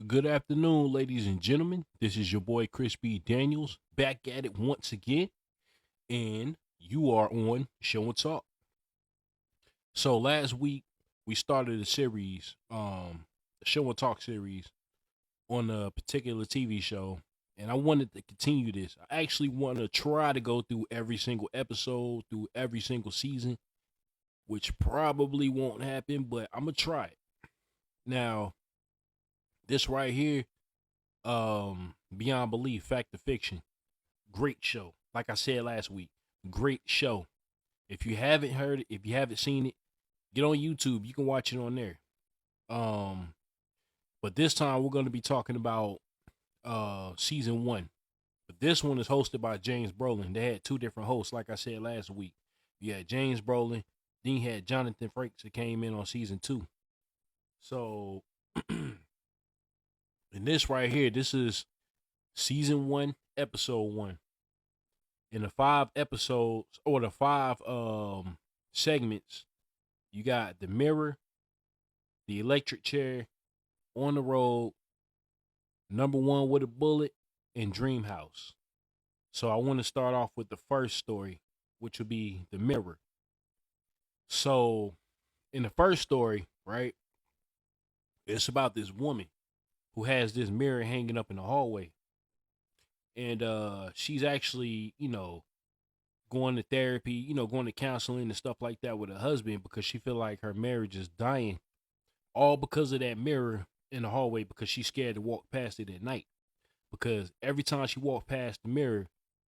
Good afternoon, ladies and gentlemen. This is your boy Chris B. Daniels back at it once again, and you are on Show and Talk. So last week we started a series, a Show and Talk series on a particular TV show, and I wanted to continue this. I actually want to try to go through every single episode, through every single season, which probably won't happen, but I'm gonna try it. Now, this right here, Beyond Belief, Fact or Fiction. Great show. Like I said last week, great show. If you haven't heard it, if you haven't seen it, get on YouTube. You can watch it on there. Um, but this time we're going to be talking about season one. But this one is hosted by James Brolin. They had two different hosts, like I said last week. You had James Brolin, then you had Jonathan Frakes that came in on season two. So, in this right here, this is season one, episode one. In the five episodes or the five segments, you got the mirror, the electric chair, on the road, number one with a bullet, and Dream House. So I want to start off with the first story, which would be the mirror. So in the first story, right, it's about this woman who has this mirror hanging up in the hallway. And she's actually, going to therapy, going to counseling and stuff like that with her husband because she feel like her marriage is dying, all because of that mirror in the hallway because she's scared to walk past it at night. Because every time she walks past the mirror,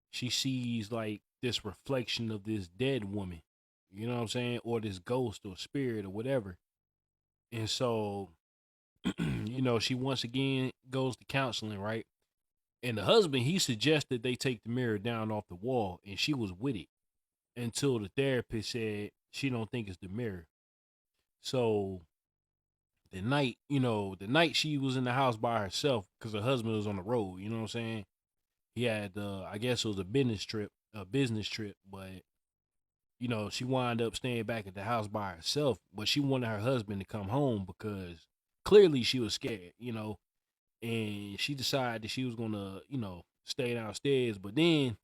she sees like this reflection of this dead woman, you know what I'm saying, or this ghost or spirit or whatever. And so, she once again goes to counseling, right? And the husband, he suggested they take the mirror down off the wall, and she was with it until the therapist said she don't think it's the mirror. So the night she was in the house by herself because her husband was on the road, you know what I'm saying? He had, I guess it was a business trip, but she wound up staying back at the house by herself, but she wanted her husband to come home because clearly she was scared, and she decided that she was gonna, stay downstairs. But then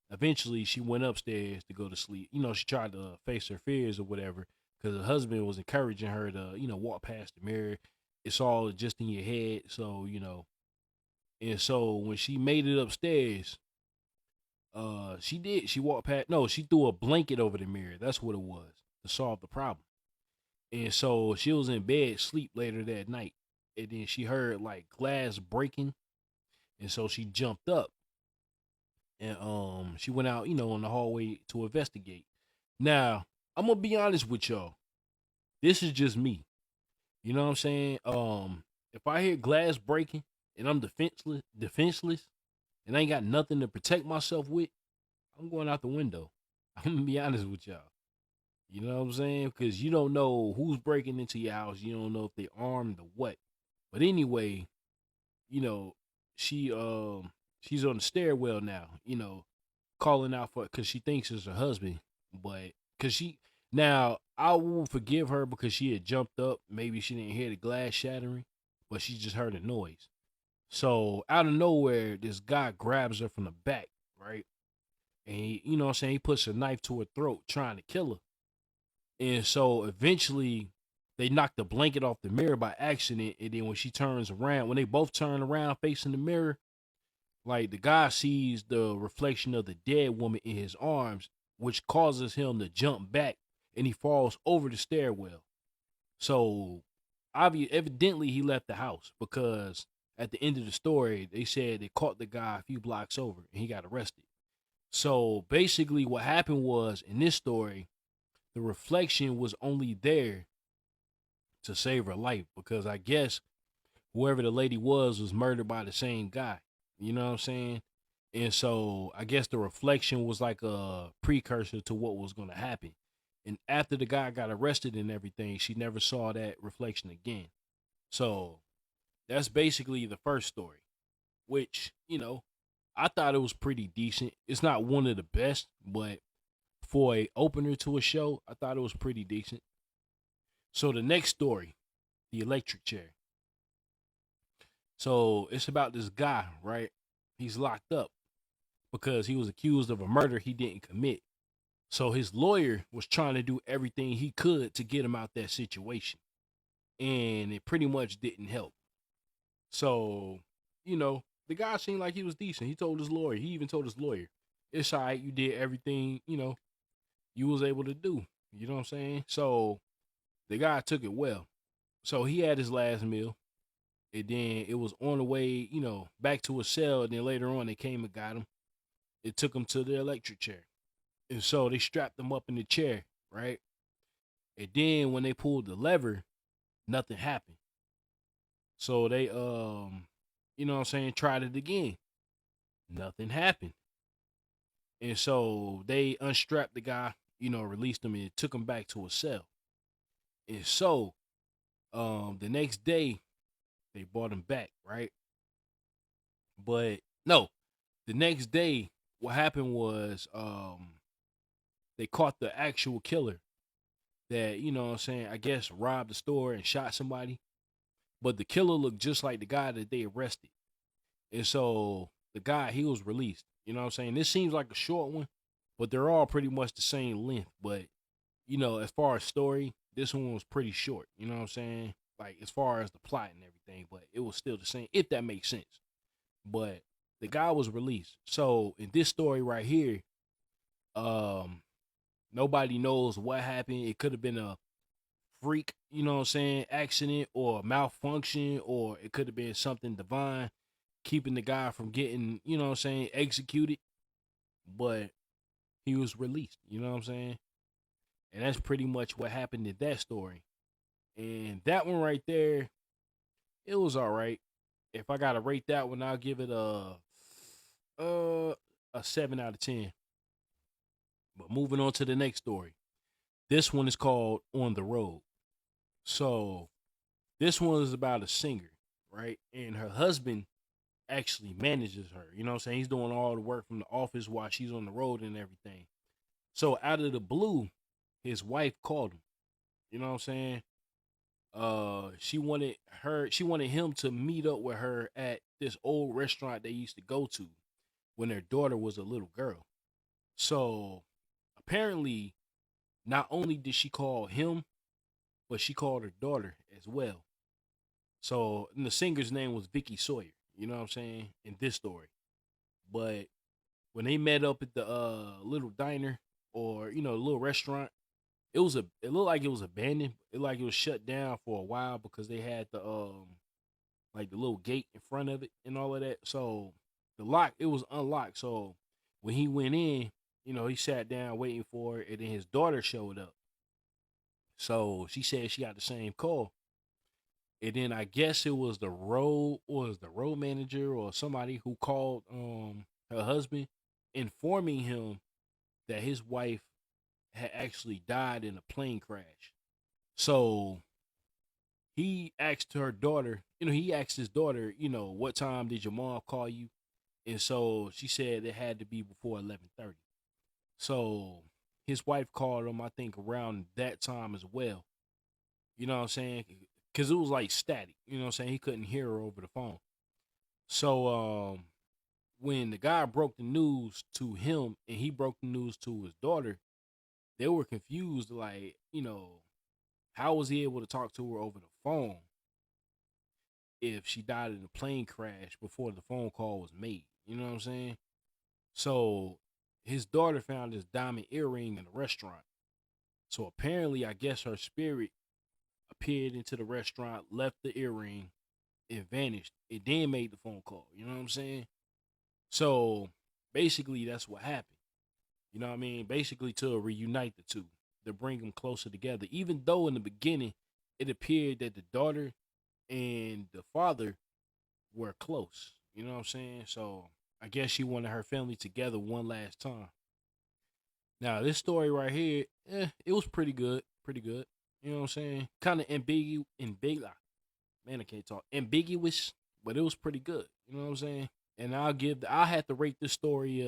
eventually she went upstairs to go to sleep. She tried to face her fears or whatever because her husband was encouraging her to, walk past the mirror. It's all just in your head. So, and so when she made it upstairs, she did. She walked past. No, she threw a blanket over the mirror. That's what it was to solve the problem. And so she was in bed, sleep later that night, and then she heard like glass breaking, and so she jumped up and she went out, in the hallway to investigate. Now, I'm gonna be honest with y'all. This is just me. You know what I'm saying? If I hear glass breaking and I'm defenseless, and I ain't got nothing to protect myself with, I'm going out the window. I'm gonna be honest with y'all. You know what I'm saying? Because you don't know who's breaking into your house. You don't know if they're armed or what. But anyway, you know, she she's on the stairwell now, calling out for because she thinks it's her husband. But because she now I will forgive her because she had jumped up. Maybe she didn't hear the glass shattering, but she just heard a noise. So out of nowhere, this guy grabs her from the back, right? And he, you know what I'm saying, he puts a knife to her throat trying to kill her. And so eventually they knock the blanket off the mirror by accident. And then when she turns around, when they both turn around facing the mirror, like the guy sees the reflection of the dead woman in his arms, which causes him to jump back and he falls over the stairwell. So evidently he left the house because at the end of the story, they said they caught the guy a few blocks over and he got arrested. So basically what happened was in this story, the reflection was only there to save her life because I guess whoever the lady was murdered by the same guy. You know what I'm saying? And so I guess the reflection was like a precursor to what was going to happen. And after the guy got arrested and everything, she never saw that reflection again. So that's basically the first story, which, I thought it was pretty decent. It's not one of the best, but for a opener to a show, I thought it was pretty decent. So the next story, the electric chair. So it's about this guy, right? He's locked up because he was accused of a murder he didn't commit. So his lawyer was trying to do everything he could to get him out that situation. And it pretty much didn't help. So, the guy seemed like he was decent. He told his lawyer, he even told his lawyer, it's all right, you did everything, you was able to do. You know what I'm saying? So the guy took it well. So he had his last meal. And then it was on the way, back to his cell. And then later on, they came and got him. It took him to the electric chair. And so they strapped him up in the chair, right? And then when they pulled the lever, nothing happened. So they, tried it again. Nothing happened. And so they unstrapped the guy, released him and took him back to a cell. And so the next day they brought him back, right? But no, the next day what happened was they caught the actual killer that, I guess robbed the store and shot somebody. But the killer looked just like the guy that they arrested. And so the guy, he was released. You know what I'm saying? This seems like a short one, but they're all pretty much the same length. But, as far as story, this one was pretty short. You know what I'm saying? Like, as far as the plot and everything, but it was still the same, if that makes sense. But the guy was released. So in this story right here, nobody knows what happened. It could have been a freak, accident or malfunction, or it could have been something divine keeping the guy from getting, executed. But he was released, you know what I'm saying? And that's pretty much what happened in that story. And that one right there, it was all right. If I gotta rate that one, I'll give it uh a 7 out of 10. But moving on to the next story. This one is called On the Road. So this one is about a singer, right? And her husband actually manages her. You know what I'm saying? He's doing all the work from the office while she's on the road and everything. So out of the blue, his wife called him. You know what I'm saying? She wanted him to meet up with her at this old restaurant they used to go to when their daughter was a little girl. So apparently, not only did she call him, but she called her daughter as well. So and the singer's name was Vicky Sawyer. You know what I'm saying? In this story. But when they met up at the little diner or little restaurant, it looked like it was abandoned. It like it was shut down for a while because they had the like the little gate in front of it and all of that. So the lock, it was unlocked. So when he went in, he sat down waiting for it, and then his daughter showed up. So she said she got the same call. And then I guess it was the road manager or somebody who called her husband, informing him that his wife had actually died in a plane crash. So he asked her daughter, he asked his daughter, what time did your mom call you? And so she said it had to be before 11:30. So his wife called him, I think, around that time as well. You know what I'm saying? Because it was like static. You know what I'm saying? He couldn't hear her over the phone. So when the guy broke the news to him and he broke the news to his daughter, they were confused. Like, how was he able to talk to her over the phone if she died in a plane crash before the phone call was made? You know what I'm saying? So his daughter found this diamond earring in the restaurant. So apparently, I guess her spirit appeared into the restaurant, left the earring, and vanished. It then made the phone call. You know what I'm saying? So basically, that's what happened. You know what I mean? Basically, to reunite the two, to bring them closer together. Even though in the beginning, it appeared that the daughter and the father were close. You know what I'm saying? So I guess she wanted her family together one last time. Now, this story right here, it was pretty good. Pretty good. You know what I'm saying? Kind of man, I can't talk. Ambiguous, but it was pretty good. You know what I'm saying? And I had to rate this story,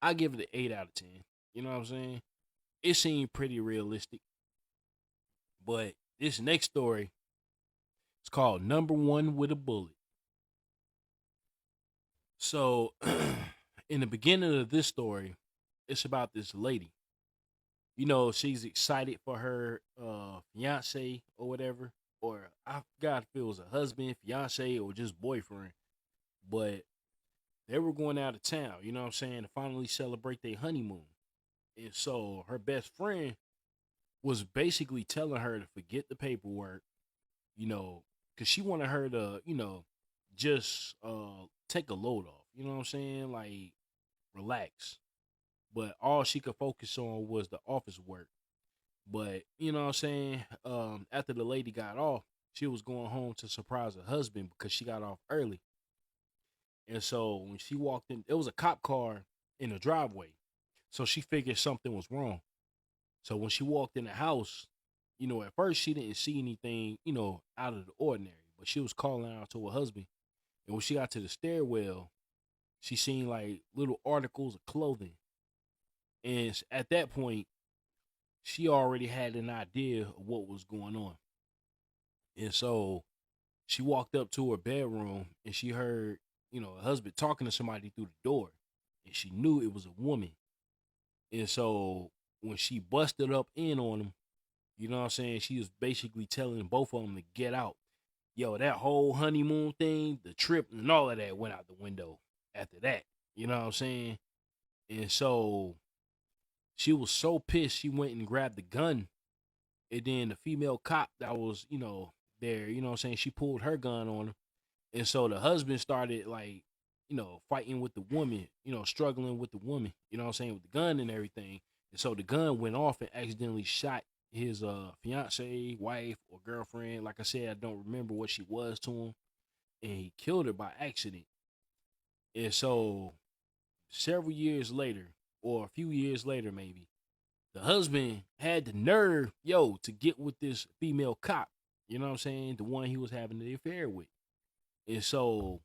I give it an 8 out of 10. You know what I'm saying? It seemed pretty realistic. But this next story, It's called Number One with a Bullet. So, in the beginning of this story, it's about this lady. You know, she's excited for her fiance or whatever, or I forgot if it was a husband, fiance, or just boyfriend. But they were going out of town, you know what I'm saying, to finally celebrate their honeymoon. And so her best friend was basically telling her to forget the paperwork, you know, because she wanted her to, just take a load off, you know what I'm saying? Like, relax. But all she could focus on was the office work. But, you know what I'm saying? After the lady got off, she was going home to surprise her husband because she got off early. And so when she walked in, it was a cop car in the driveway. So she figured something was wrong. So when she walked in the house, at first she didn't see anything, out of the ordinary, but she was calling out to her husband. And when she got to the stairwell, she seen like little articles of clothing. And at that point, she already had an idea of what was going on. And so she walked up to her bedroom and she heard, her husband talking to somebody through the door. And she knew it was a woman. And so when she busted up in on him, you know what I'm saying? She was basically telling both of them to get out. Yo, that whole honeymoon thing, the trip and all of that went out the window after that. You know what I'm saying? And so she was so pissed, she went and grabbed the gun. And then the female cop that was, there, you know what I'm saying? She pulled her gun on him. And so the husband started like, fighting with the woman, struggling with the woman, you know what I'm saying, with the gun and everything. And so the gun went off and accidentally shot his fiance, wife, or girlfriend. Like I said, I don't remember what she was to him. And he killed her by accident. And so several years later, or a few years later maybe, the husband had the nerve, to get with this female cop, you know what I'm saying, the one he was having the affair with. And so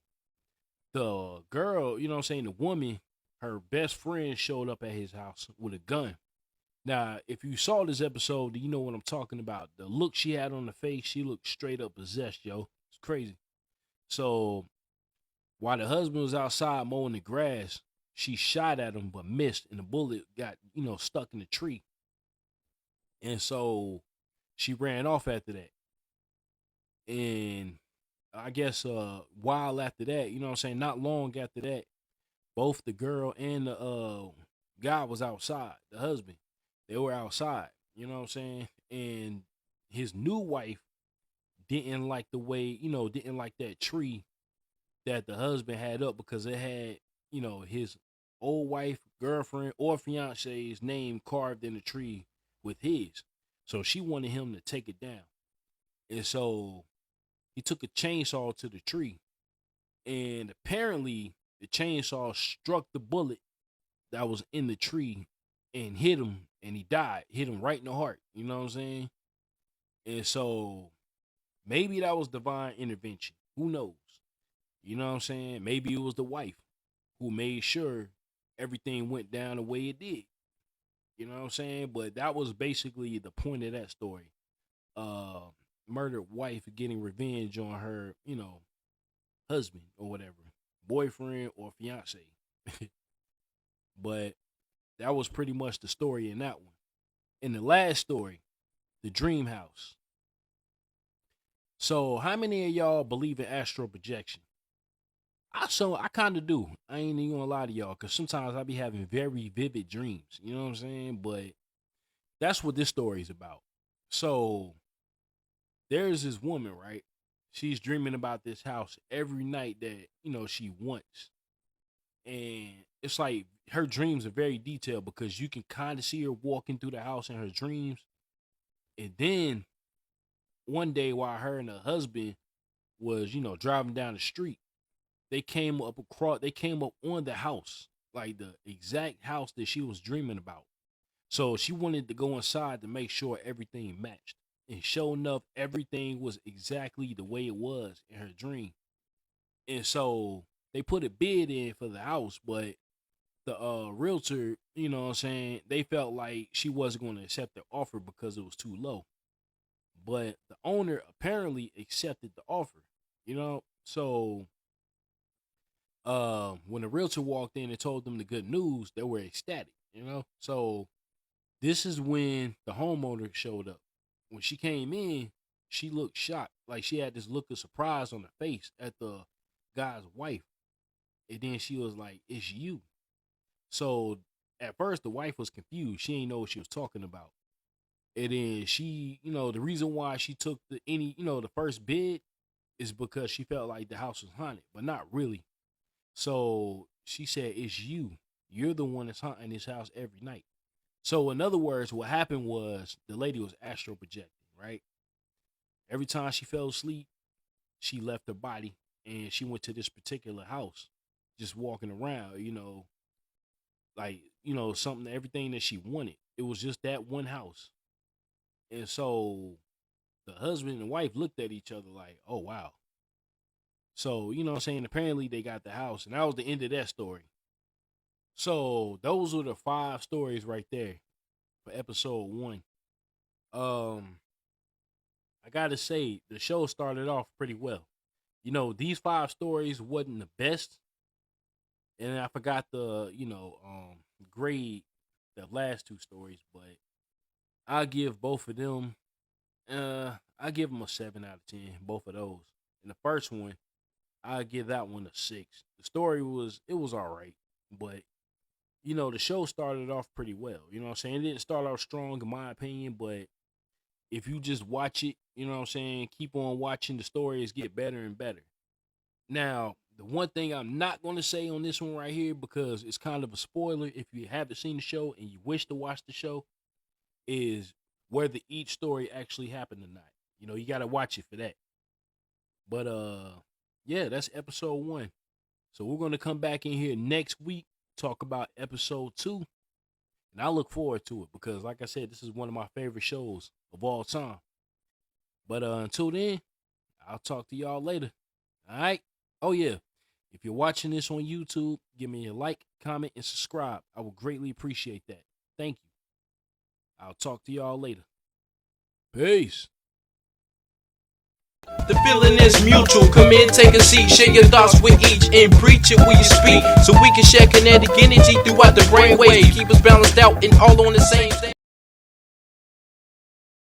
the girl, you know what I'm saying, the woman, her best friend showed up at his house with a gun. Now, if you saw this episode, you know what I'm talking about. The look she had on the face, she looked straight up possessed, yo. It's crazy. So while the husband was outside mowing the grass, she shot at him but missed, and the bullet got, stuck in the tree. And so she ran off after that. And I guess a while after that, you know what I'm saying, not long after that, both the girl and the guy was outside, the husband. They were outside, you know what I'm saying? And his new wife didn't like the way, didn't like that tree that the husband had up because it had, his old wife, girlfriend, or fiance's name carved in the tree with his. So she wanted him to take it down. And so he took a chainsaw to the tree. And apparently the chainsaw struck the bullet that was in the tree and hit him, and he died. Hit him right in the heart. You know what I'm saying? And so maybe that was divine intervention. Who knows? You know what I'm saying? Maybe it was the wife who made sure everything went down the way it did. You know what I'm saying? But that was basically the point of that story. Murdered wife getting revenge on her, husband or whatever, boyfriend or fiance. But that was pretty much the story in that one. In the last story, the dream house. So how many of y'all believe in astral projection? I kind of do. I ain't even gonna lie to y'all, because sometimes I be having very vivid dreams. You know what I'm saying? But that's what this story is about. So there's this woman, right? She's dreaming about this house every night that, she wants. And it's like her dreams are very detailed because you can kind of see her walking through the house in her dreams. And then one day while her and her husband was, driving down the street, they came up on the house, like the exact house that she was dreaming about. So she wanted to go inside to make sure everything matched. And sure enough, everything was exactly the way it was in her dream. And so they put a bid in for the house, but the realtor, you know what I'm saying, they felt like she wasn't going to accept the offer because it was too low. but the owner apparently accepted the offer. So when the realtor walked in and told them the good news, they were ecstatic. So this is when the homeowner showed up. When she came in, she looked shocked, like she had this look of surprise on her face at the guy's wife, and then she was like, "It's you." So at first, the wife was confused. She didn't know what she was talking about. And then she, the reason why she took the first bid is because she felt like the house was haunted, but not really. So she said, "It's you. You're the one that's haunting this house every night." So in other words, what happened was the lady was astro projecting, right? Every time she fell asleep, she left her body and she went to this particular house, just walking around, like, something, everything that she wanted. It was just that one house. And so the husband and wife looked at each other like, "Oh, wow." So, what I'm saying? Apparently they got the house, and that was the end of that story. So those were the 5 stories right there for episode 1. I gotta say, the show started off pretty well. These 5 stories wasn't the best, and I forgot the grade the last 2 stories, but I give both of them. I give them a 7 out of 10. Both of those. And the first one, I give that one a 6. The story was all right, but the show started off pretty well. You know what I'm saying? It didn't start off strong in my opinion, but if you just watch it, keep on watching, the stories get better and better. Now, the one thing I'm not going to say on this one right here, because it's kind of a spoiler if you haven't seen the show and you wish to watch the show, is whether each story actually happened or not. You got to watch it for that. But yeah, that's episode 1. So we're going to come back in here next week, talk about episode 2. And I look forward to it because, like I said, this is one of my favorite shows of all time. But until then, I'll talk to y'all later. All right? Oh, yeah. If you're watching this on YouTube, give me a like, comment, and subscribe. I would greatly appreciate that. Thank you. I'll talk to y'all later. Peace. The feeling is mutual. Come in, take a seat, share your thoughts with each, and preach it when you speak, so we can share kinetic energy throughout the brainwaves. Keep us balanced out and all on the same stage.